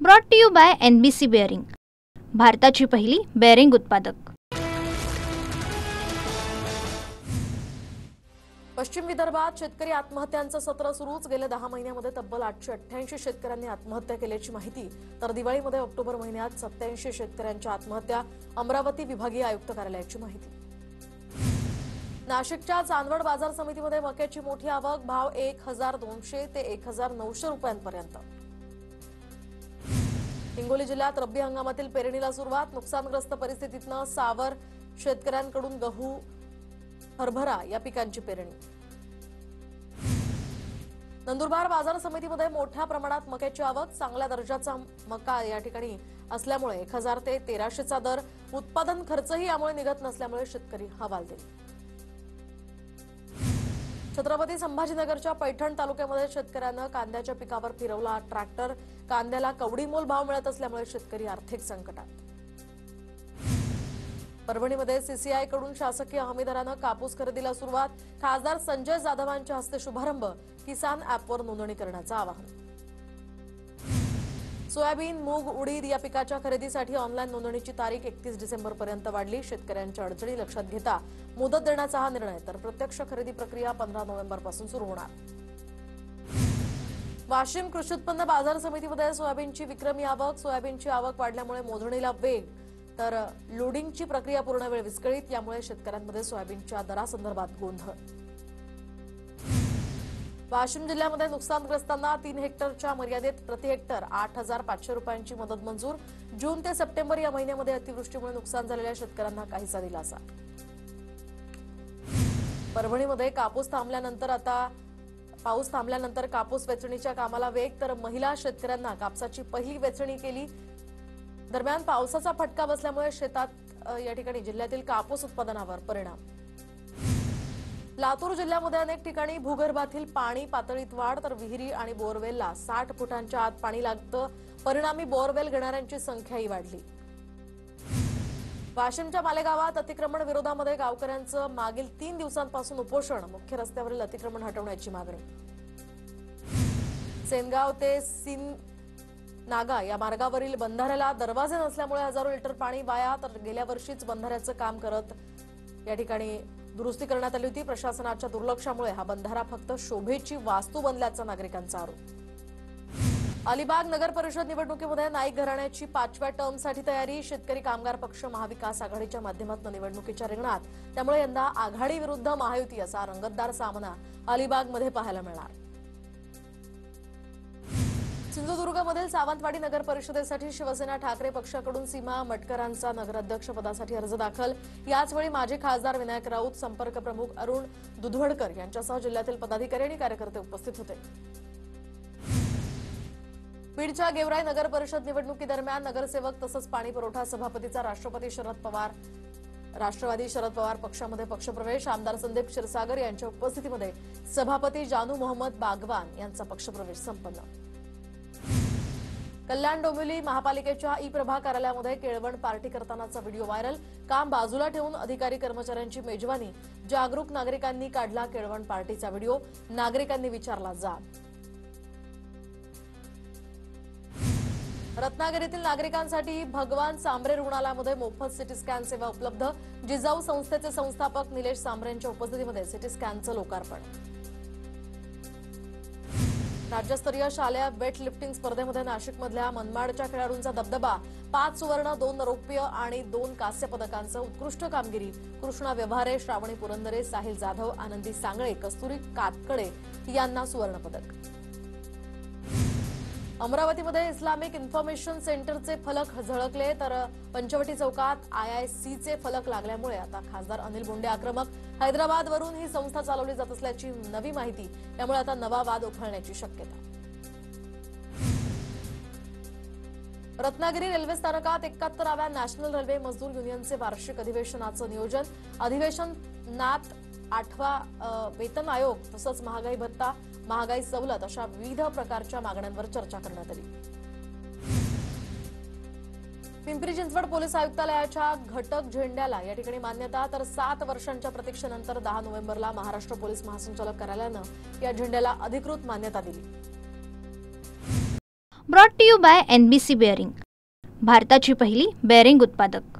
Brought to you by NBC bearing, भारताची पहिली bearing उत्पादक। पश्चिम विदर्भात शेतकरी आत्महत्यांचं सत्र सुरूच। गेल्या 10 महिन्यांमध्ये तब्बल 888 शेतकऱ्यांनी आत्महत्या केल्याची माहिती। तर दिवाळीमध्ये ऑक्टोबर महिन्यात 87 शेतकऱ्यांच्या आत्महत्या। अमरावती विभागीय आयुक्त कार्यालयाची माहिती। नाशिकच्या चांदवड बाजार समितीमध्ये मक्याची मोठी आवक, भाव 1200 ते 1900 रुपयांपर्यंत। हिंगोली जिल्ह्यात रब्बी हंगामातील पेरणीला सुरुवात। नुकसानग्रस्त परिस्थितीतनं सावर शेतकऱ्यांकडून गहू, हरभरा या पिकांची पेरणी। नंदुरबार बाजार समितीमध्ये मोठ्या प्रमाणात मक्याची आवक। चांगल्या दर्जाचा मका या ठिकाणी असल्यामुळे 1000 ते 1300चा दर। उत्पादन खर्चही यामुळे निघत नसल्यामुळे शेतकरी हवालदिल। छत्रपती संभाजीनगरच्या पैठण तालुक्यामध्ये शेतकऱ्यांना कांद्याच्या पिकावर फिरवला ट्रॅक्टर। कांद्याला कवडीमोल भाव मिळत असल्यामुळे शेतकरी आर्थिक संकटात। परभणीमध्ये CCI कडून शासकीय हमी दरानं कापूस खरेदीला सुरुवात। खासदार संजय जाधवांच्या हस्ते शुभारंभ। किसान ॲपवर नोंदणी करण्याचं आवाहन। सोयाबीन, मूग, उडीद या पिकाच्या खरेदीसाठी ऑनलाईन नोंदणीची तारीख 31 डिसेंबरपर्यंत वाढली। शेतकऱ्यांच्या अडचणी लक्षात घेता मुदत देण्याचा हा निर्णय। तर प्रत्यक्ष खरेदी प्रक्रिया 15 नोव्हेंबरपासून सुरू होणार। वाशिम कृषी उत्पन्न बाजार समितीमध्ये सोयाबीनची विक्रमी आवक। सोयाबीनची आवक वाढल्यामुळे मोजणीला वेग, तर लोडिंगची प्रक्रिया पूर्ण वेळ विस्कळीत। यामुळे शेतकऱ्यांमध्ये सोयाबीनच्या दरासंदर्भात गोंधळ। वाशिम जिल्ह्यामध्ये नुकसानग्रस्तांना 3 हेक्टरच्या मर्यादेत प्रति हेक्टर 8500 रुपयांची मदत मंजूर। जून ते सप्टेंबर या महिन्यामध्ये अतिवृष्टीमुळे नुकसान झालेल्या शेतकऱ्यांना काहीसा दिलासा। परभणीमध्ये पाऊस थांबल्यानंतर कापूस वेचणीच्या कामाला वेग, तर महिला शेतकऱ्यांना कापसाची पहिली वेचणी केली। दरम्यान पावसाचा फटका बसल्यामुळे शेतात या ठिकाणी जिल्ह्यातील कापूस उत्पादनावर परिणाम। लातूर जिल्ह्यामध्ये अनेक ठिकाणी भूगर्भातील पाणी पातळीत वाढ, तर विहिरी आणि बोरवेलला 60 फुटांच्या आत पाणी लागतं। परिणामी बोरवेल घेणाऱ्यांची संख्याही वाढली। वाशिमच्या मालेगावात अतिक्रमण विरोधामध्ये गावकऱ्यांचं मागील 3 दिवसांपासून उपोषण। मुख्य रस्त्यावरील अतिक्रमण हटवण्याची मागणी। सेनगाव ते नागा या मार्गावरील बंधाऱ्याला दरवाजे नसल्यामुळे हजारो लिटर पाणी वाया, तर गेल्या वर्षीच बंधाऱ्याचं काम करत या ठिकाणी दुरुस्ती करण्यात आली होती। प्रशासनाच्या दुर्लक्षामुळे हा बंधारा फक्त शोभेची वास्तू बनल्याचा नागरिकांचा आरोप। अलिबाग नगर परिषद निवडणुकीमध्ये नाईक घराण्याची 5व्या टर्मसाठी तयारी। शेतकरी कामगार पक्ष महाविकास आघाडीच्या माध्यमातून निवडणुकीच्या रिंगणात, त्यामुळे यंदा आघाडी विरुद्ध महायुती असा रंगतदार सामना अलिबागमध्ये पाहायला मिळणार। सिंधुदुर्गमधील सावंतवाडी नगर परिषदेसाठी शिवसेना ठाकरे पक्षाकडून सीमा मटकरांचा नगराध्यक्षपदासाठी अर्ज दाखल। याचवेळी माजी खासदार विनायक राऊत, संपर्क प्रमुख अरुण दुधवडकर यांच्यासह जिल्ह्यातील पदाधिकारी आणि कार्यकर्ते उपस्थित होते। बीडच्या गेवराई नगर परिषद निवडणुकीदरम्यान नगरसेवक तसंच पाणी पुरवठा सभापतीचा राष्ट्रवादी शरद पवार पक्षामध्ये पक्षप्रवेश। आमदार संदीप क्षीरसागर यांच्या उपस्थितीमध्ये सभापती जानू मोहम्मद बागवान यांचा पक्षप्रवेश संपन्न। कल्याण डोंबिवली महापालिकेच्या ई-प्रभा कार्यालयामध्ये केळवण पार्टी करतानाचा व्हिडिओ व्हायरल। काम बाजूला ठेवून अधिकारी कर्मचाऱ्यांची मेजवानी। जागरूक नागरिकांनी काढला केळवण पार्टीचा व्हिडिओ। नागरिकांनी विचारला जाब। रत्नागिरीतील नागरिकांसाठी भगवान सांबरे रुग्णालयामध्ये मोफत सिटी स्कॅन सेवा उपलब्ध। जिजाऊ संस्थेचे संस्थापक निलेश सांबरेंच्या उपस्थितीमध्ये सिटी स्कॅनचं लोकार्पण। राज्यस्तरीय शालेय वेट लिफ्टिंग स्पर्धेमध्ये नाशिकमधल्या मनमाडच्या खेळाडूंचा दबदबा। 5 सुवर्ण, 2 रौप्य आणि 2 कांस्य पदकांचं उत्कृष्ट कामगिरी। कृष्णा व्यवहारे, श्रावणी पुरंदरे, साहिल जाधव, आनंदी सांगळे, कस्तुरी कातकडे यांना सुवर्ण पदक। अमरावतीमध्ये इस्लामिक इन्फॉर्मेशन सेंटरचे फलक झळकले, तर पंचवटी चौकात IICचे फलक लागल्यामुळे आता खासदार अनिल बोंडे आक्रमक। हैदराबादवरून ही संस्था चालवली जात असल्याची नवी माहिती, त्यामुळे आता नवा वाद उफाळण्याची शक्यता। रत्नागिरी रेल्वे स्थानकात 71व्या नॅशनल रेल्वे मजदूर युनियनचे वार्षिक अधिवेशनाचं नियोजन। अधिवेशनात 8वा वेतन आयोग तसंच महागाई भत्ता, महागाई सवलत अशा विविध प्रकारच्या मागण्यांवर चर्चा करण्यात आली। पिंपरी चिंचवड पोलीस आयुक्तालयाच्या घटक झेंड्याला या ठिकाणी मान्यता, तर 7 वर्षांच्या प्रतीक्षेनंतर 10 नोव्हेंबरला महाराष्ट्र पोलीस महासंचालक कार्यालयानं या झेंड्याला अधिकृत मान्यता दिली। Brought to you by NBC bearing, भारताची पहिली बेअरिंग उत्पादक।